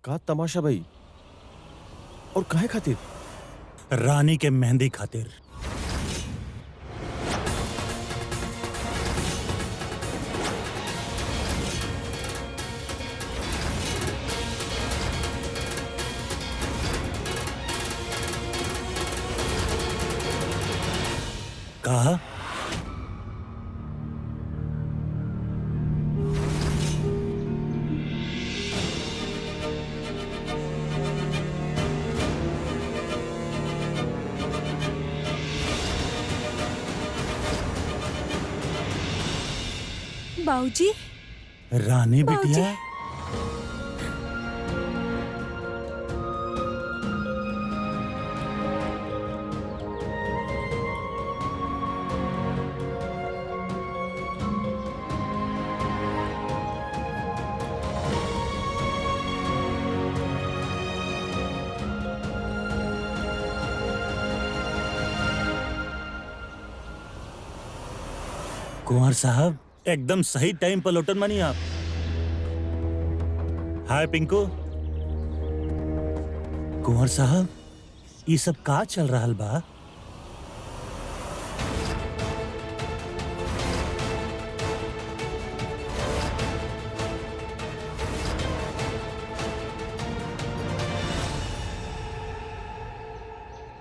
का तमाशा भाई? और काहे खातिर? रानी के मेहंदी खातिर। कहा बाऊजी, रानी बाऊजी। बिटिया, कुंवर साहब एकदम सही टाइम पर लौटन मानी आप। हाय पिंकू। कुंवर साहब ये सब का चल रहा बा?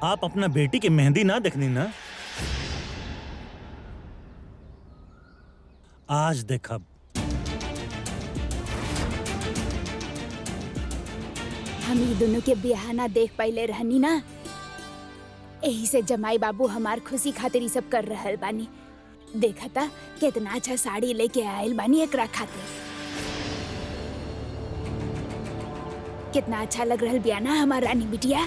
आप अपना बेटी की मेहंदी ना देखनी ना? आज देखब। हम ई दोनों के ब्याह ना देख पाइले रहनी ना, यही से जमाई बाबू हमार खुशी खातिर ई सब कर रहल बानी। देखा था कितना अच्छा साड़ी लेके आयल बानी एकरा खातिर। कितना अच्छा लग रहल बिया ना हमार रानी बिटिया।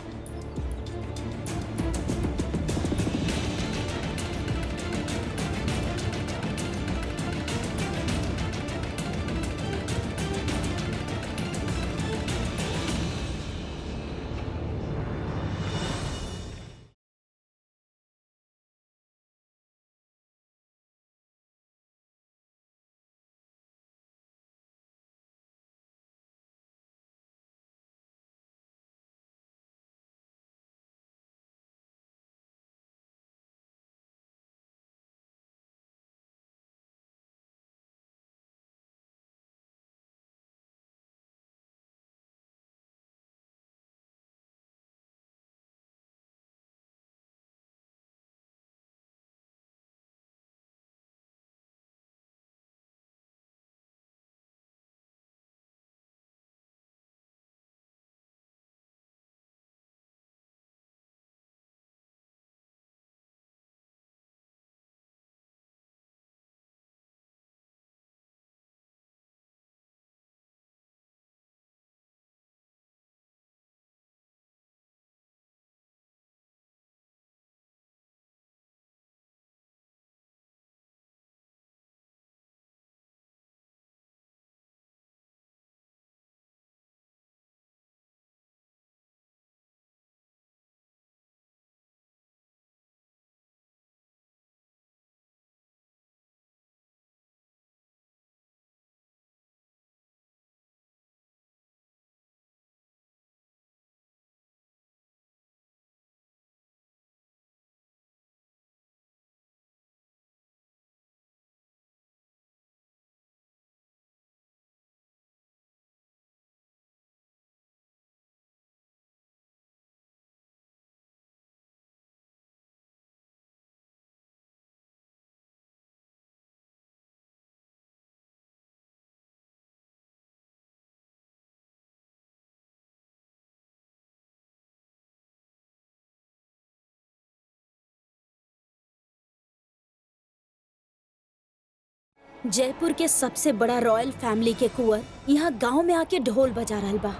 जयपुर के सबसे बड़ा रॉयल फैमिली के कुंवर यहाँ गांव में आके ढोल बजा रहल बा।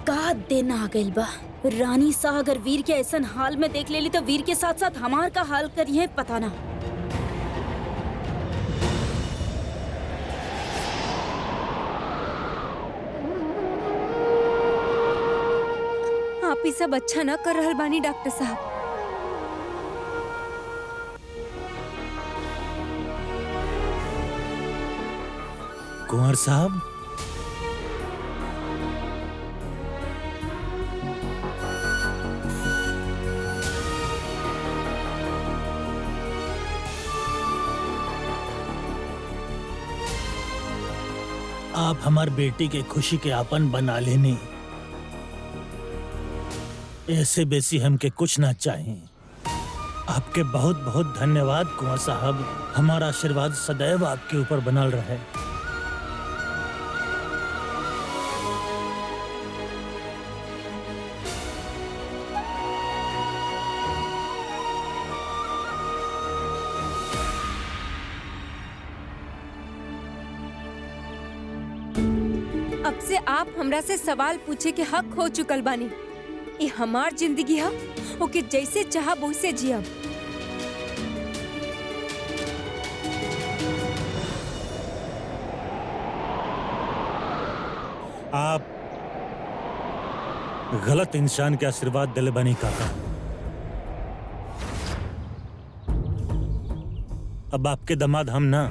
का दिन आ गइल बा। रानी शाह अगर वीर के ऐसन हाल में देख लेली तो वीर के साथ साथ हमार का हाल करिए पता ना। आप ही सब अच्छा ना कर रहल बानी डॉक्टर साहब। कुंवर साहब आप हमार बेटी के खुशी के आपन बना लेनी। ऐसे बेसी हमके कुछ ना चाहिए। आपके बहुत बहुत धन्यवाद कुंवर साहब। हमारा आशीर्वाद सदैव आपके ऊपर बनल रहे। अब से आप हमरा से सवाल पूछे के हक हो चुकल बानी। ये हमार जिंदगी है, ओके जैसे चाहब वैसे जियब। आप गलत इंसान के आशीर्वाद दिले बनी काका। अब आपके दामाद हम ना।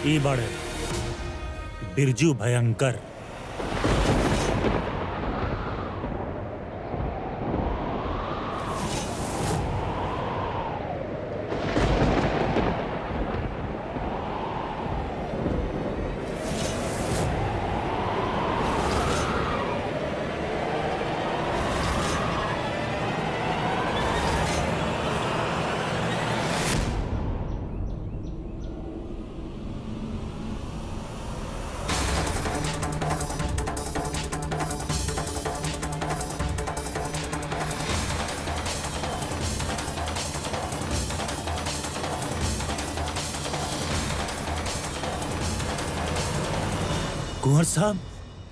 ई बड़े बिरजू भयंकर।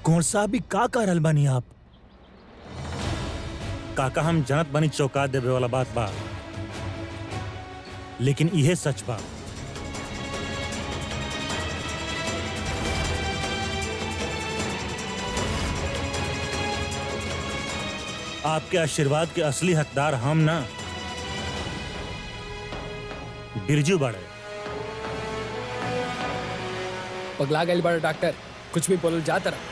कुंवर साहब भी का कह रहल बानी आप? काका हम जानत बानी चौंका देवे वाला बात बा, लेकिन इहे सच बा। आपके आशीर्वाद के असली हकदार हम ना, बिरजू बड़े। पगला गए बड़ा डॉक्टर, कुछ भी बोल जाता रहा।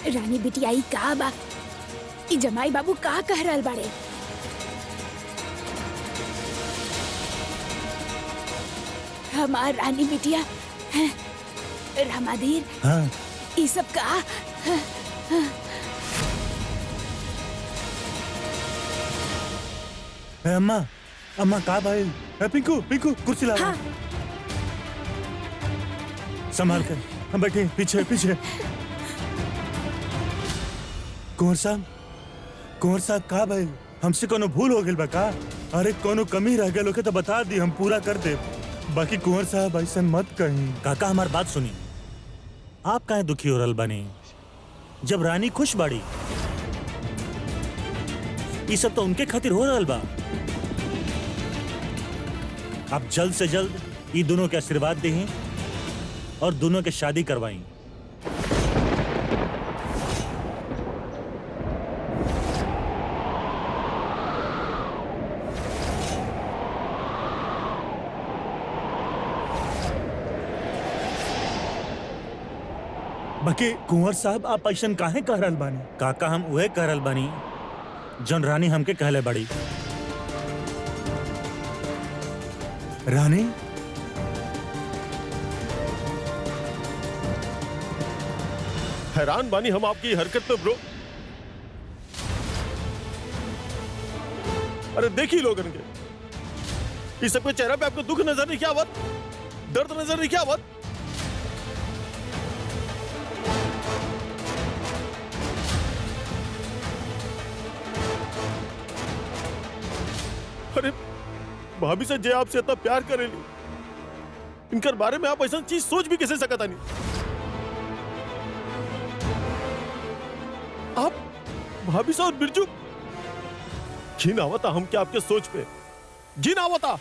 रानी बिटिया ई का बा? ई जमाई बाबू का कह रहल बाड़े? हमार रानी बिटिया रामाधीर, हाँ। ई सब का? अम्मा अम्मा का भाई? पिंकू पिंकू कुर्सी ला। हाँ। संभाल कर हम बैठे पीछे पीछे। कुंवर साहब का भाई? हमसे कोनो भूल हो गई बा का? अरे कोनो कमी रह गई तो बता दी, हम पूरा कर दे। बाकी कुंवर साहब ऐसा मत कहीं। काका हमारी बात सुनी। आप काहे दुखी हो रहल बानी? जब रानी खुश बाड़ी, ये सब तो उनके खातिर हो रहल बा। आप जल्द से जल्द ये दोनों के आशीर्वाद दें और दोनों के शादी करवाएं। बाकी कुंवर साहब आप ऐसा काहे कह रहल बानी? काका हम उहे कह रहल बानी जौन रानी हमके कहले बड़ी। रानी हैरान बानी हम आपकी हरकत पे ब्रो। अरे देखिए लोगन के, इस सबके चेहरे पे आपको दुख नजर नहीं क्या आवत? दर्द नजर नहीं क्या आवत? अरे भाभी से जे आपसे इतना प्यार करेली, इनकर बारे में आप ऐसा चीज सोच भी कैसे सकता नहीं? आप भाभी से और बिरजू, घिन आवता हम क्या आपके सोच पे? घिन आवता।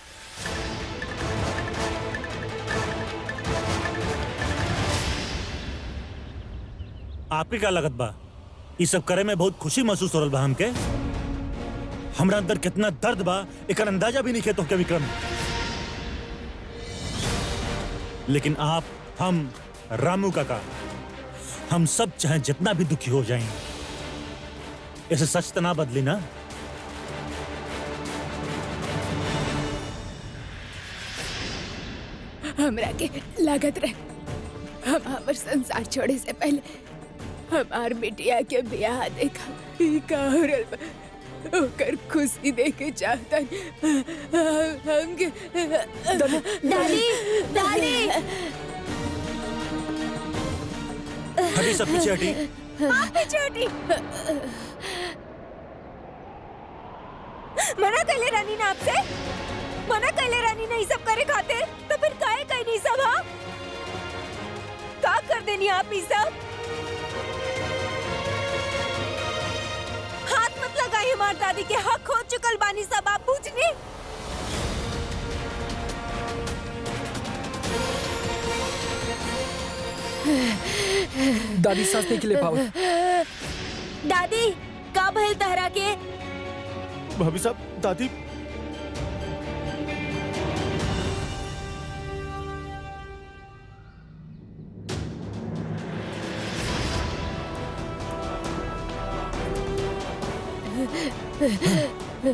आपके क्या लगत बा? ये सब करे में बहुत खुशी महसूस हो रहा बा हमके। हमरा अंदर कितना दर्द बा एकर अंदाजा भी नहीं खेतो के विक्रम। लेकिन आप, हम, रामू काका, हम सब चाहे जितना भी दुखी हो जाएं, ऐसे सच तो ना बदली ना। हमरा के लागत रहे हमार संसार छोड़े से पहले हमार बिटिया के ब्याह देखा ई का हो रहल बा। ओकर खुशी देखे चाहता हम के डाली डाली हटी, सब पीछे हटी। छोटी मना कैले रानी ना आपसे, मना कैले रानी नहीं सब करे खातिर, तो फिर काहे कहीं नहीं सब? हाँ का कर देनी आप ही सब? हाथ मत लगाई हमार दादी के, हक हो चुकल बानी सब आप पूछनी। दादी सांस नहीं ले पाओ। दादी का भइल तहरा के? भाभी साहब, दादी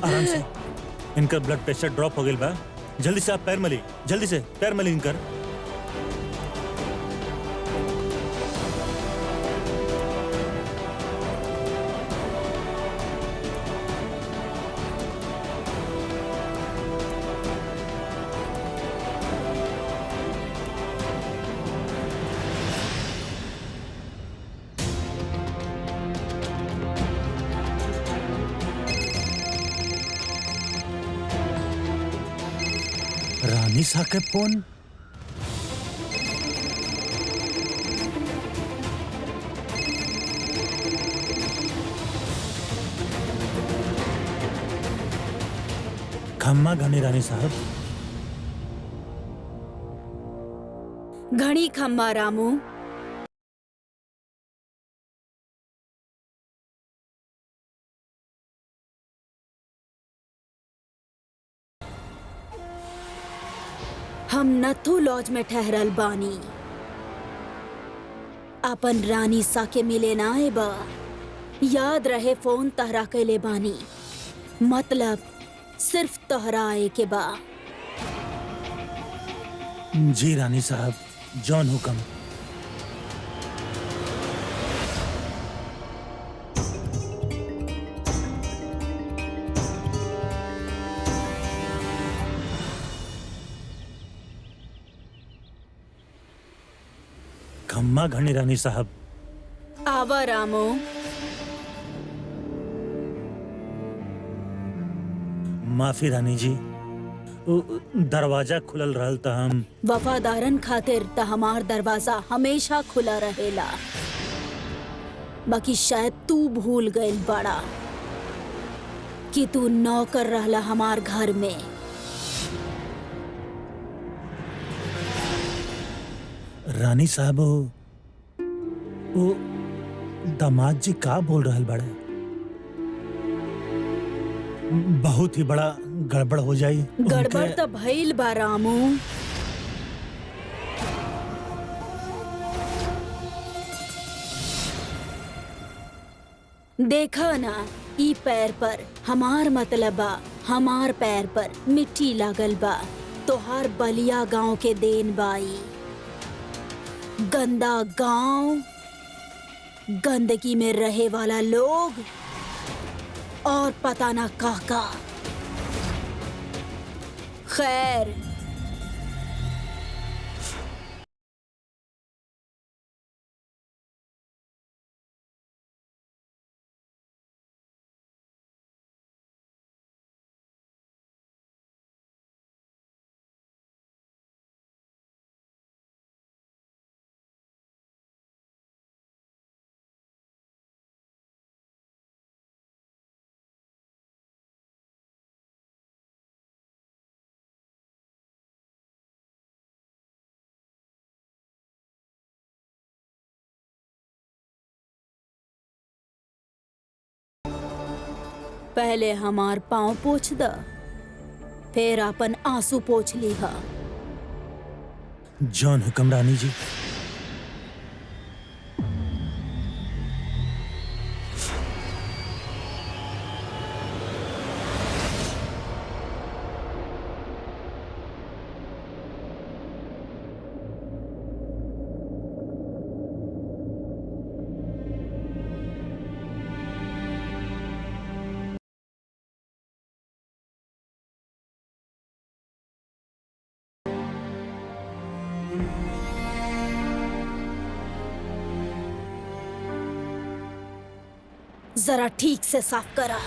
आराम से। इनका ब्लड प्रेशर ड्रॉप हो गया बा। जल्दी से आप पैर मली, जल्दी से पैर मली इनकर। रानी सा के फोन। खम्मा घनी रानी साहब। घणी खम्मा रामू। हम नथु लॉज में ठहरल बानी। अपन रानी सा के मिले ना आए बा। याद रहे फोन तहरा कैले बानी, मतलब सिर्फ तहरा आए के बा। जी रानी साहब, जॉन हुक्म। खम्मा घनी रानी साहब। आवा रामो। माफी रानी जी, दरवाजा खुलल रहल त हम। वफादारन खातिर त हमार दरवाजा हमेशा खुला रहेला। बाकी शायद तू भूल गइल बड़ा कि तू नौकर रहला हमार घर में। रानी साहब, वो दामाद जी का बोल रहल बड़े? बहुत ही बड़ा गड़बड़ हो जाई। गड़बड़ तो भइल बा रामू। देखा ना, ई पैर पर हमार मतलब बा, हमार पैर पर मिट्टी लागल बा। तोहार बलिया गांव के देन बाई। गंदा गांव, गंदगी में रहे वाला लोग और पता ना का। खैर, पहले हमार पाँव पोछ द, फिर अपन आंसू पोछ लीहा। जॉन हुक्म रानी जी। जरा ठीक से साफ करा।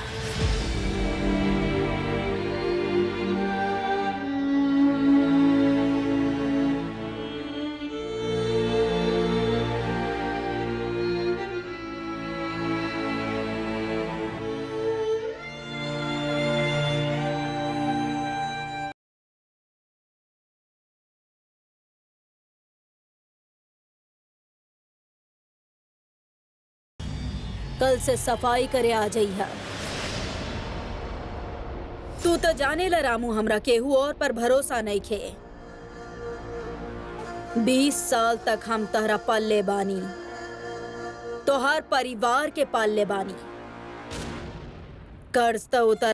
कल से सफाई करे आ जाइहा। तू तो जाने ला रामू, हमरा केहू और पर भरोसा नहीं खे। 20 साल तक हम तहरा पल्ले बानी, तोहार परिवार के पाले बानी। कर्ज तो उतर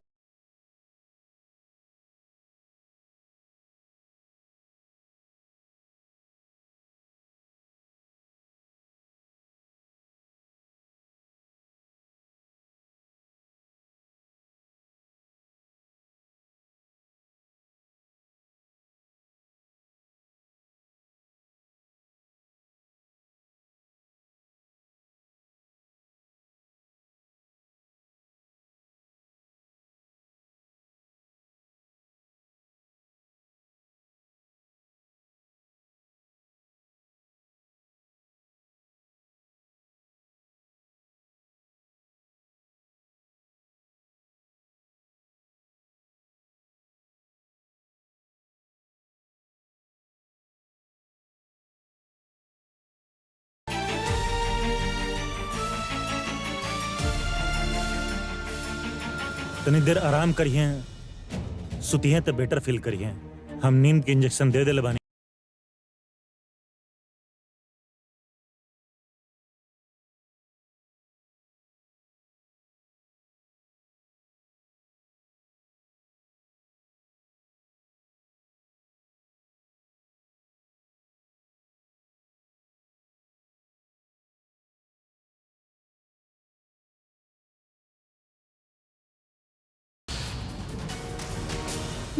तनी देर आराम करिए, सुतिए तो बेटर फील करिए। हम नींद के इंजेक्शन दे दिले बानी।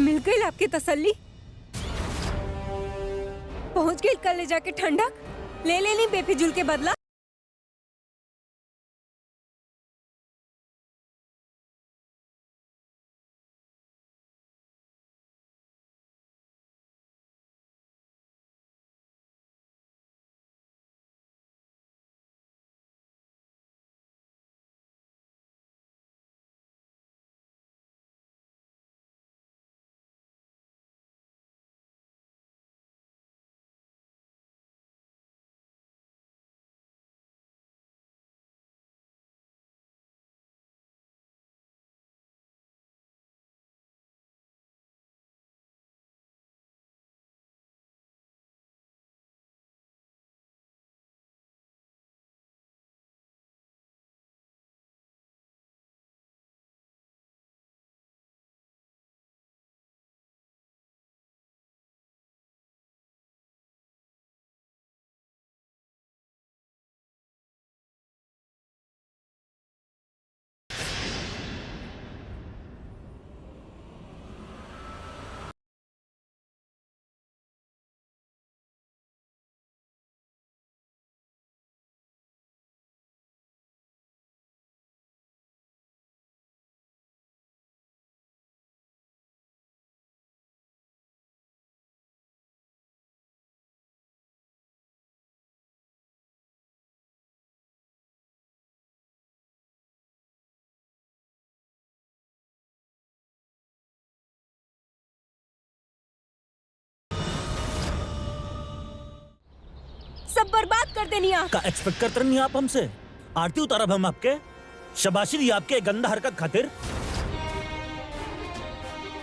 मिल गई आपकी तसल्ली? पहुंच गई कल ले जाके ठंडक? ले लेनी बेफिजूल के बदला? सब बर्बाद कर देनी आप। का एक्सपेक्ट करते नहीं आप हमसे? आरती उतारब हम आपके? शबाशी दी आपके गंदा हरकत खातिर?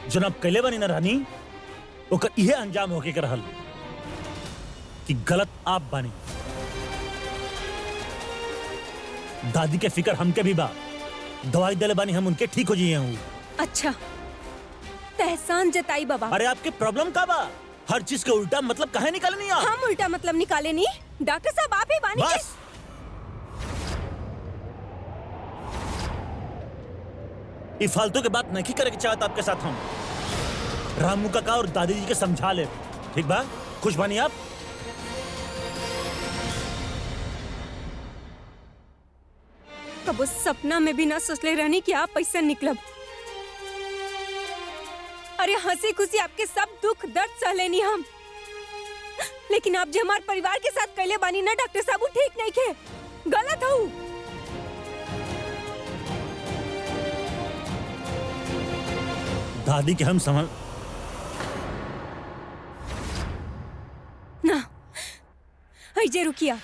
जनाब कैले बनी ना रानी, ओकर इहे अंजाम होके के रहल कि गलत आप बानी। दादी के फिकर हमके भी बा, दवाई देले बानी हम उनके ठीक हो जाइए हूँ। अच्छा तहसान जताई बाबा। अरे आपके प्रॉब्लम का बा? हर चीज के उल्टा मतलब काहे निकाले नहीं आप? हम उल्टा मतलब निकाले नहीं, डॉक्टर साहब आप ही बानी। बस ये फालतू के बात नहीं करे के चाहत आपके साथ हम। रामू काका और दादी जी के समझा ले, ठीक बा? खुश बानी आप? कबो सपना में भी ना सोचले रहनी कि आप ऐसा निकलब। अरे हंसी खुशी आपके सब दुख दर्द सह लेनी हम, लेकिन आप जो हमारे परिवार के साथ कैले बानी ना डॉक्टर साहब, वो ठीक नहीं खे, गलत हो। दादी के हम समझ ना ऐजे रुकिया।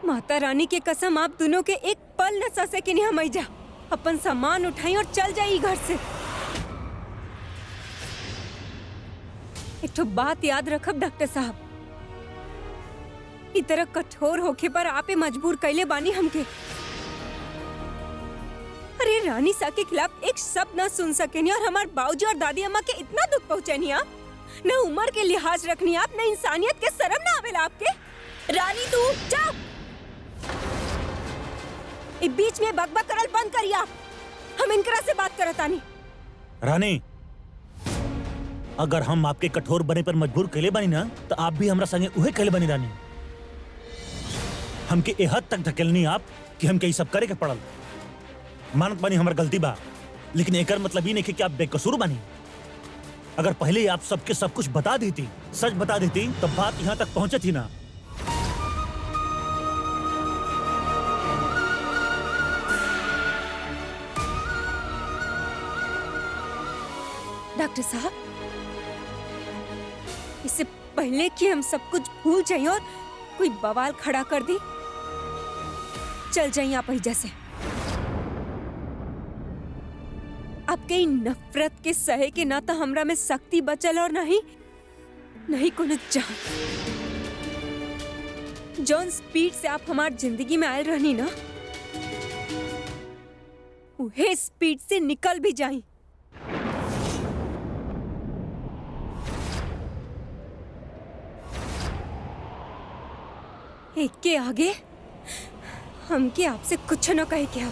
माता रानी के कसम, आप दोनों के एक पल न सह सके नहीं। हम जा अपन सामान उठाई और चल जाई घर से। एक तो बात याद रखब डॉक्टर साहब, इस तरह कठोर होके पर आपे मजबूर कैले बानी हमके। अरे रानी सा के खिलाफ एक शब्द ना सुन सके नहीं, और हमारे बाबूजी और दादी अम्मा के इतना दुख पहुंचे नहीं आप। न उम्र के लिहाज रखनी आप, न इंसानियत के शर्म ना आवेला आपके। रानी तू जा, इस बीच में बकबक करल बंद करिए आप। हम इनकरा से बात करत आनी। रानी, अगर हम आपके कठोर बने पर मजबूर कैले बनी ना, तो आप भी हमरा संगे उहे कैले बनी रानी। हमके ए हद तक धकेलनी आप कि हमके ये सब करे के पड़ल। मानत बानी हमर गलती बा, लेकिन एकर मतलब ही नहीं कि आप बेकसूर बानी। अगर पहले आप सबके सब कुछ बता देती, सच बता देती, तो बात यहाँ तक पहुंचत ही ना। डॉक्टर साहब, इससे पहले कि हम सब कुछ भूल जाएं और कोई बवाल खड़ा कर दी, चल जाइए आप एहिजा से। आपके नफरत के सहे के ना तो हमरा में शक्ति बचल और नहीं कोनो जान। जौन स्पीड से आप हमार जिंदगी में आयल रहनी ना, उहे स्पीड से निकल भी जाई। एक के आगे हमके आपसे कुछ न कहे क्या।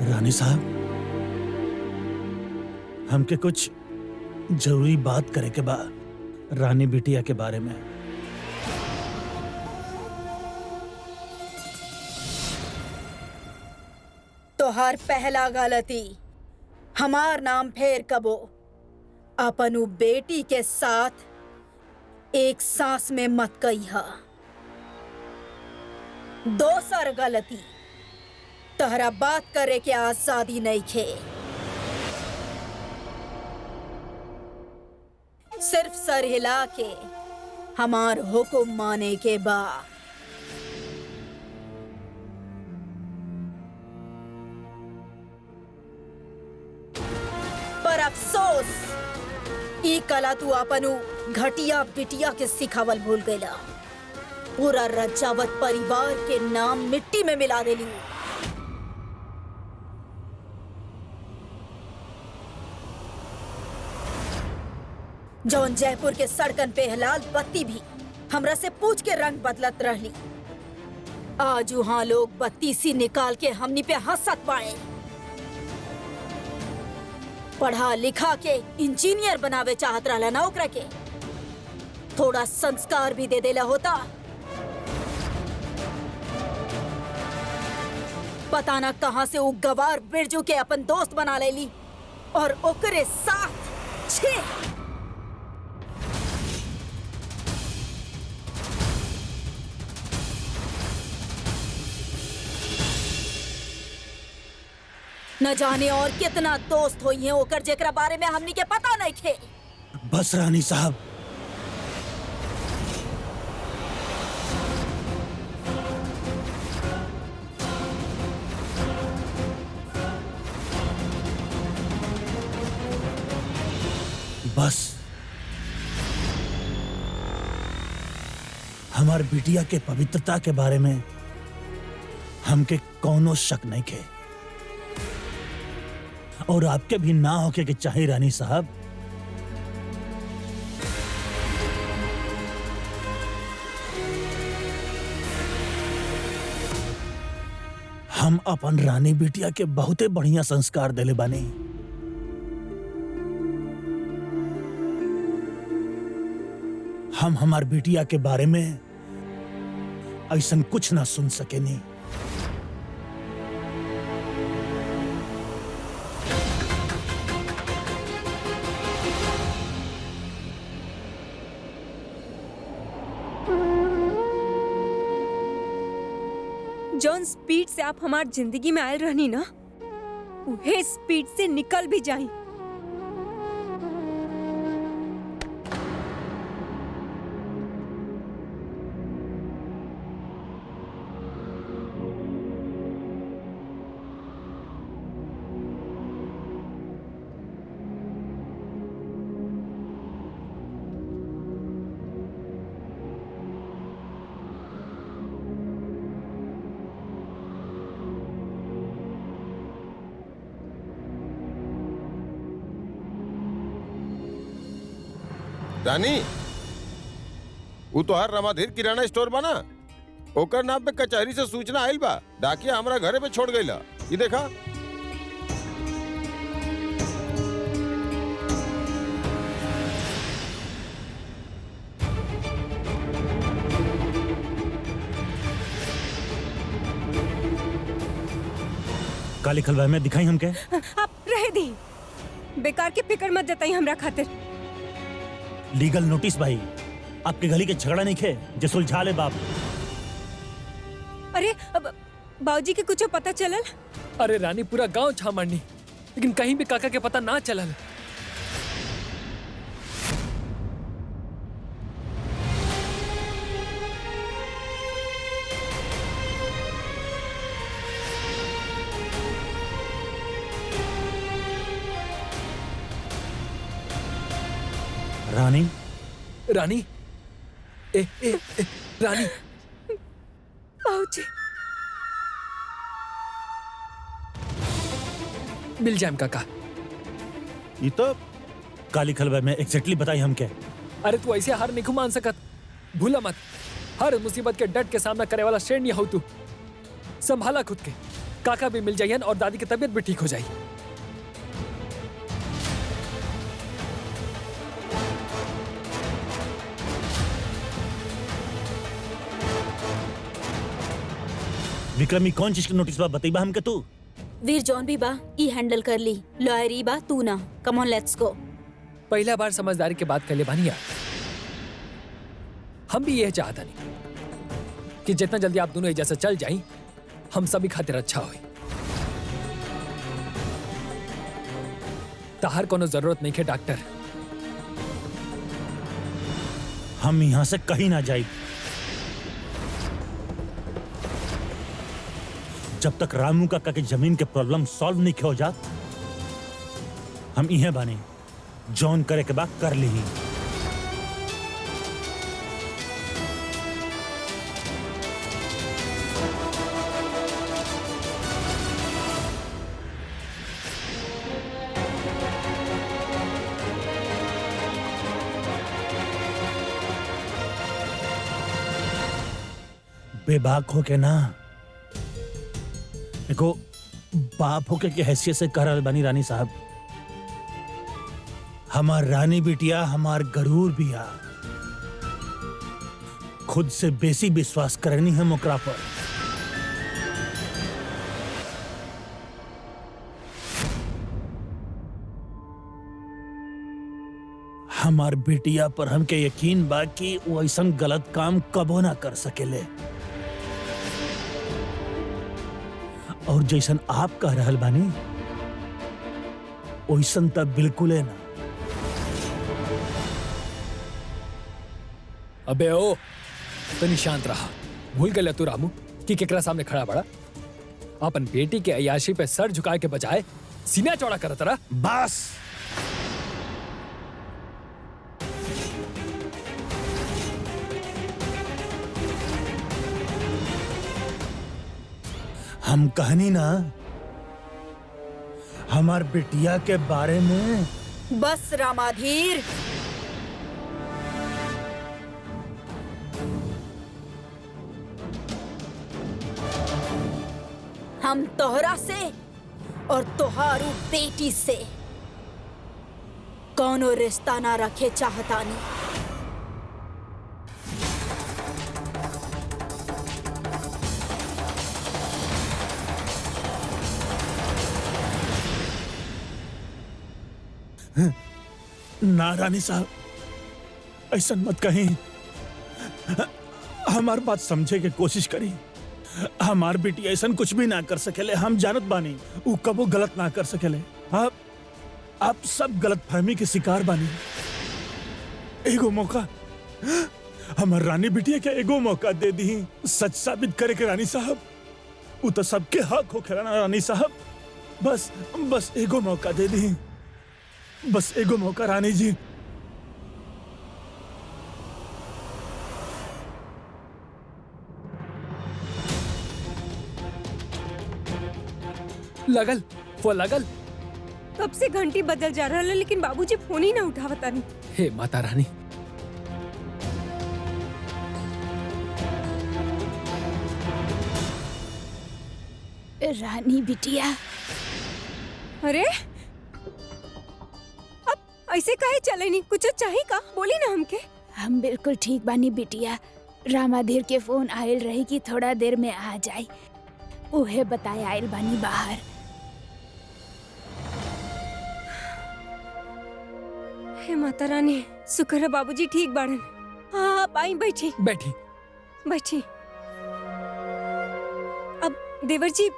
रानी साहब, हमके कुछ जरूरी बात करे के बा रानी बिटिया के बारे में। तोहार पहला गलती, हमार नाम फेर कबो अपनु बेटी के साथ एक सांस में मत कहिया। दोसर गलती, तहरा बात करे के आजादी नहीं खे। सर हिला के हमार हुक्म माने के बा। पर अफसोस ई कला तू अपनू घटिया बिटिया के सिखावल भूल गईला। पूरा रजावत परिवार के नाम मिट्टी में मिला देली। जौन जयपुर के सड़कन पे हलाल बत्ती भी हमरा से पूछ के रंग बदलत रहली, आज वहां लोग बत्ती सी निकाल के हमनी पे हंसत पाए। पढ़ा लिखा के इंजीनियर बनावे चाहत रहला ना ओकरा के, थोड़ा संस्कार भी दे देला होता। पता ना कहां से वो गवार बिरजू के अपन दोस्त बना लेली और ओकरे साथ छे। न जाने और कितना दोस्त होई हैं ओकर जेकरा बारे में हमनी के पता नहीं थे। बस रानी साहब, बस हमार बिटिया के पवित्रता के बारे में हमके कौनो शक नहीं के, और आपके भी ना होके कि चाहे रानी साहब। हम अपन रानी बिटिया के बहुते बढ़िया संस्कार देले बानी। हम हमार बिटिया के बारे में ऐसन कुछ ना सुन सके नहीं। जौन स्पीड से आप हमार जिंदगी में आयल रहनी ना, उहे स्पीड से निकल भी जाई। रानी, वो तो हर रमाधीर किराना स्टोर बना, ओकर नाम पे कचहरी से सूचना आइल बा। डाकिया हमरा घरे पे छोड़ गईला। ये देखा। का लिखल बा में दिखाई हमके? आप रहे दी, बेकार के फिक्र मत जताई हमरा खातिर। लीगल नोटिस भाई, आपके गली के झगड़ा नहीं खे जे सुलझा ले बाप। अरे अब बाबूजी के कुछ पता चलल? अरे रानी, पूरा गांव छा मारनी, लेकिन कहीं भी काका के पता ना चलल। रानी, रानी, ए, ए, ए, रानी, बाबूजी, मिल जाए काका। ये तो का लिखल बा में एग्जैक्टली बताई हमके। अरे तू ऐसे हार नहीं मान सकत, भूला मत। हर मुसीबत के डट के सामना करे वाला शेर नहीं हो तू। संभाला खुद के, काका भी मिल जाइए और दादी की तबीयत भी ठीक हो जाए। विक्रमी कौन चीज की नोटिस बा बताई बा हमके तू? वीर जॉन भी बा, ई हैंडल कर ली। लॉयरी बा, तू ना। Come on let's go. पहला बार समझदारी के बात कर ले बानिया। हम भी यह चाहता नहीं कि जितना जल्दी आप दोनों एजा से चल जाएं, हम सभी खातिर अच्छा होए। ताहर कोनो जरूरत नहीं है डॉक्टर। हम यहाँ से कहीं ना जाए जब तक रामू काका की जमीन के प्रॉब्लम सॉल्व नहीं हो जात। हम इहे बानी, जॉन करे के बाद कर ली। बेबाक होके ना, देखो बाप होके की हैसियत से कह रहल बानी रानी साहब, हमार रानी बिटिया हमार गरूर बिया, खुद से बेसी विश्वास करनी है ओकरा पर। हमार बिटिया पर हमके यकीन बा कि वो ऐसा गलत काम कबो ना कर सकेले, और जैसन आप कह रहल बानी ओइसन तब बिल्कुल है ना। अबे ओ तनी शांत रहा। भूल गया तू रामू कि केकरा सामने खड़ा बड़ा? अपन बेटी के अयाशी पे सर झुकाए के बजाय सीना चौड़ा करत रहा। बस हम कहनी ना हमार बिटिया के बारे में। बस रामाधीर, हम तोहरा से और तोहारू बेटी से कौनो रिश्ता ना रखे चाहतानी। ना रानी साहब, ऐसा मत कहीं। हमार बात समझे के कोशिश करी। हमार बेटी ऐसा कुछ भी ना कर सकेले, हम जानत बानी वो कबो गलत ना कर सकेले। आप सब गलत फहमी के शिकार बानी। एगो मौका, हमार रानी बिटिया के एगो मौका दे दी सच साबित करे के रानी साहब। वो तो सबके हक हो खेलाना रानी साहब। बस एगो मौका दे दी, बस एगो मौका रानी जी। लगल वो लगल। कब से घंटी बदल जा रहा है लेकिन बाबूजी फोन ही ना उठावता नहीं। हे माता रानी, रानी बिटिया, अरे अब ऐसे काहे चले नहीं? कुछ चाहिए का? बोली ना हमके। हम बिल्कुल ठीक बानी बिटिया। रामाधीर के फोन आयल रही कि थोड़ा देर में आ जाए, उहे बताए आयल बानी बाहर। हे माता रानी, शुक्र है बाबूजी ठीक बाड़न। हाँ आप आई, बैठी बैठी बैठी। अब देवर जी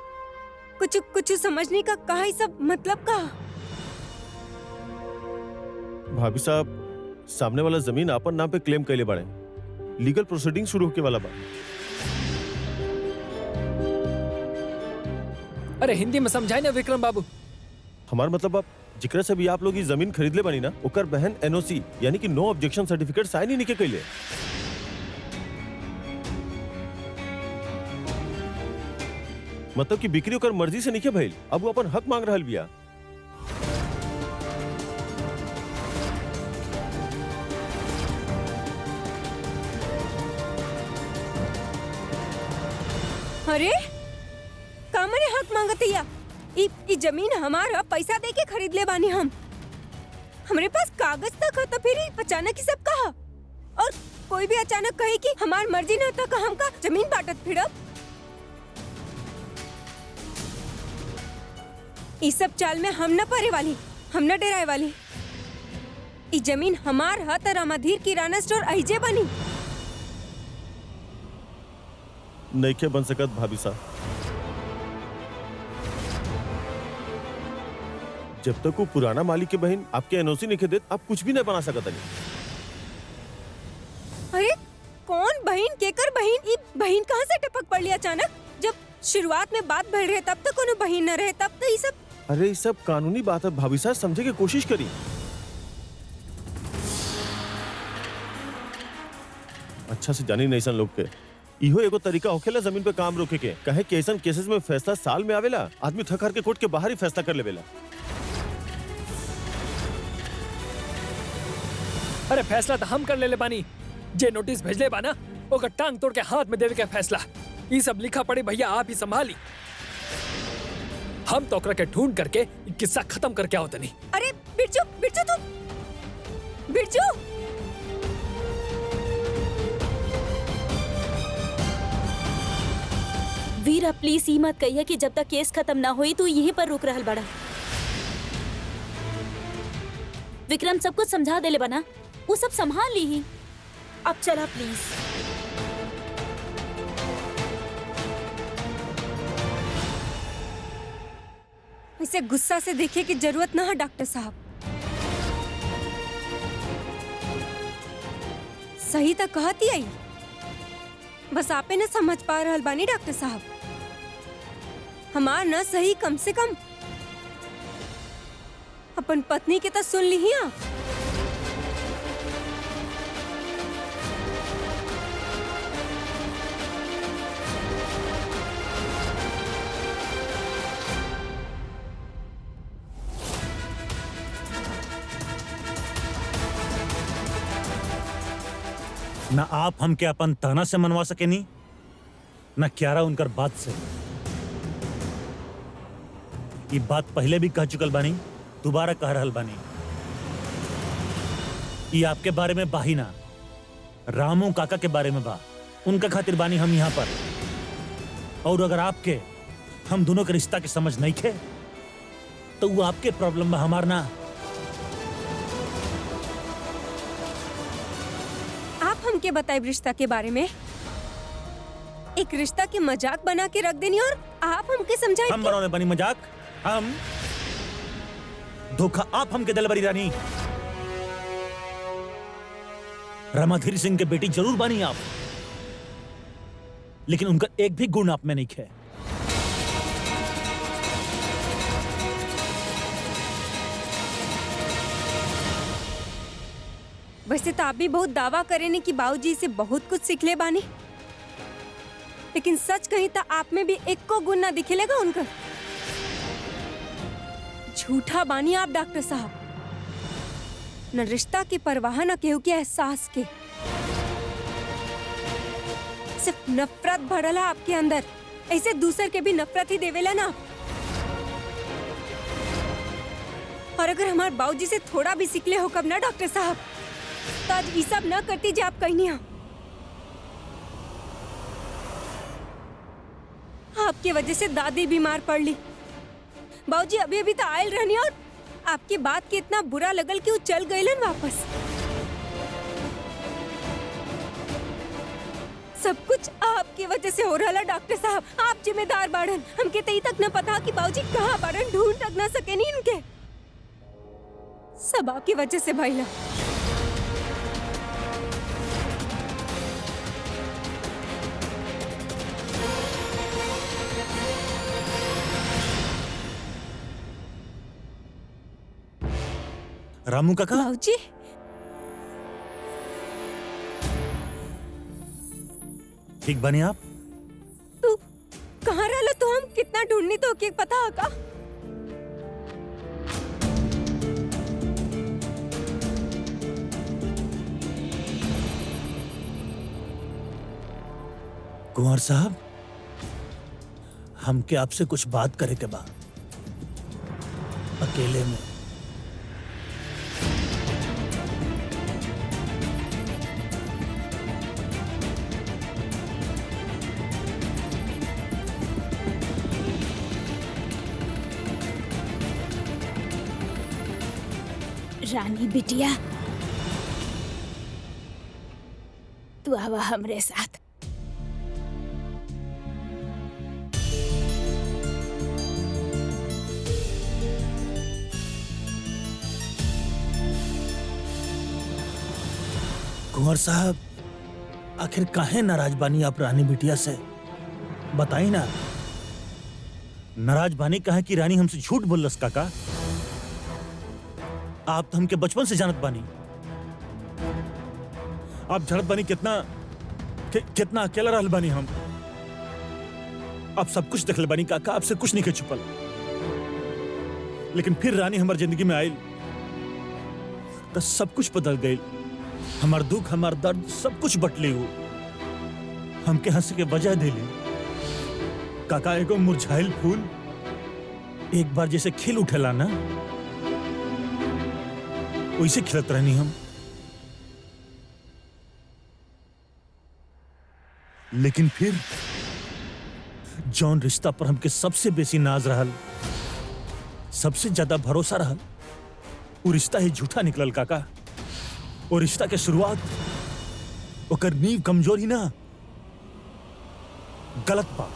कुछ समझने का कहा ही सब मतलब का? भाभी साहब, सामने वाला जमीन आपन नाम पे क्लेम कैले बाड़े, लीगल प्रोसीडिंग शुरू होके वाला बा। अरे हिंदी में समझाए ना विक्रम बाबू। हमार मतलब आप जिक्र से भी आप लोग ये जमीन खरीद ले बानी ना, ओकर बहन एनओसी यानी कि नो ऑब्जेक्शन सर्टिफिकेट साइन ही नहीं के कैले। मतलब कि बिक्री ओकर मर्जी से नहीं के भइल, अब वो अपन हक मांग रहल बिया। अरे का मने हक मांगतिया? ई जमीन हमारा पैसा दे के खरीद ले बानी हम। हमरे पास कागज तक है, तो फिर अचानक ही सब कहा? और कोई भी अचानक कहे कि हमार मर्जी ना था, हमका जमीन बांटत फिरब। ई सब चाल में हम न परे वाली, हम न डराए वाली। ई जमीन हमार है तो रामाधीर किराना स्टोर अहिजे बनी। नहीं के बन सकत भाभी साहब। जब तक वो पुराना मालिक के बहन आपके एनओसी नहीं के देत, आप कुछ भी नहीं बना सकत नहीं। पड़ लिया अचानक? जब शुरुआत में बात बढ़ रहे तब तक कोनो बहिन न रहे, तब तो ये सब। अरे ये सब कानूनी बात है भाभी साहब, समझे की कोशिश करी। अच्छा से जानी नहीं सन लोग के इहो एगो तरीका होखेला जमीन पे काम रोके के। कहे कि ऐसन केसेस में फैसला साल में आवेला, आदमी थक हार के कोर्ट के बाहर ही फैसला कर लेवेला। अरे फैसला तो हम कर ले बानी, जे नोटिस भेजले बा ना ओकर टांग तोड़ के हाथ में देवे के फैसला। ये सब लिखा पड़े भैया, आप ही संभाली। हम तो ओकरा के ढूंढ करके ई किस्सा खत्म करके आओ तनी। अरे बिरजू, बिरजू वीरा प्लीज ई मत कहिए कि जब तक केस खत्म ना हुई तू यहीं पर रुक रहल बड़ा। विक्रम सब कुछ समझा देले बना, वो सब संभाल ली ही। अब चला प्लीज। इसे गुस्सा से देखिए कि जरूरत ना है डॉक्टर साहब। सही तो कहती आई, बस आपे न समझ पा रहल बानी डॉक्टर साहब। हमार न सही कम से कम अपन पत्नी के तो सुन ली ही। ना आप हमके अपन ताना से मनवा सके नहीं, ना क्यारा उनकर बात से। ये बात पहले भी कह चुकल बानी, दोबारा कह रहल बानी। ये आपके बारे में बाही ना, रामू काका के बारे में बा। उनका खातिर बानी हम यहाँ पर। और अगर आपके हम दोनों के रिश्ता के समझ नहीं खे तो वो आपके प्रॉब्लम में हमार ना। हमके बताए रिश्ता के बारे में। एक रिश्ता के मजाक बना के रख देनी और आप हमके समझाए। हम बनाने बनी मजाक, हम धोखा आप हमके दिल बरी रानी। रमाधीर सिंह के बेटी जरूर बानी आप, लेकिन उनका एक भी गुण आप में नहीं है। वैसे तो आप भी बहुत दावा करेने कि बाबूजी से बहुत कुछ सीख ले बानी, लेकिन सच कहीं तो आप में भी एक को गुण ना दिखेलेगा उनका। झूठा बानी आप डॉक्टर साहब। न रिश्ता की परवाह न केहू के एहसास के, सिर्फ नफरत भरला आपके अंदर। ऐसे दूसर के भी नफरत ही देवेला ना। और अगर हमारे बाबूजी से थोड़ा भी सीखले हो कब ना डॉक्टर साहब, तो आज ये सब न करती जो आप कहनी है। आपके वजह से दादी बीमार पड़ ली, बाबूजी अभी अभी तो आयल रहनी और आपकी बात के इतना बुरा लगल कि वो चल गए वापस। सब कुछ आपकी वजह से हो रहा डॉक्टर साहब। आप जिम्मेदार बाड़न। हमके तई तक न पता कि बाबूजी कहाँ बाड़न, ढूंढ तक न सके नहीं इनके। सब आपकी वजह से भइला। रामू काका, बाबूजी ठीक बने आप? तू कहाँ रहला? तो हम कितना ढूंढनी तो के पता है का? कुंवर साहब, हमके आपसे कुछ बात करे के बा, अकेले में। रानी बिटिया, तू आवा हमरे साथ। कुंवर साहब, आखिर काहे नाराज बानी आप रानी बिटिया से? बताई ना, नाराज बानी कहा कि रानी हमसे झूठ बोलस काका। आप तो हमके बचपन से जानत बानी। आप जानत बानी कितना अकेला रहल बानी हम। आप सब कुछ देखल बानी काका, आपसे कुछ नहीं के छुपल। लेकिन फिर रानी हमार जिंदगी में आयल तो सब कुछ बदल गई। हमार दुख, हमार दर्द सब कुछ बटले हो। हमके हंस के वजह देली काका। एगो मुरझाइल फूल एक बार जैसे खिल उठेला ना, वैसे खिलत रहनी हम। लेकिन फिर जौन रिश्ता पर हमके सबसे बेसी नाज रहल, सबसे ज्यादा भरोसा रहल, वो रिश्ता ही झूठा निकलल काका। वो रिश्ता के शुरुआत ओकर नींव कमजोर ही ना, गलत बा।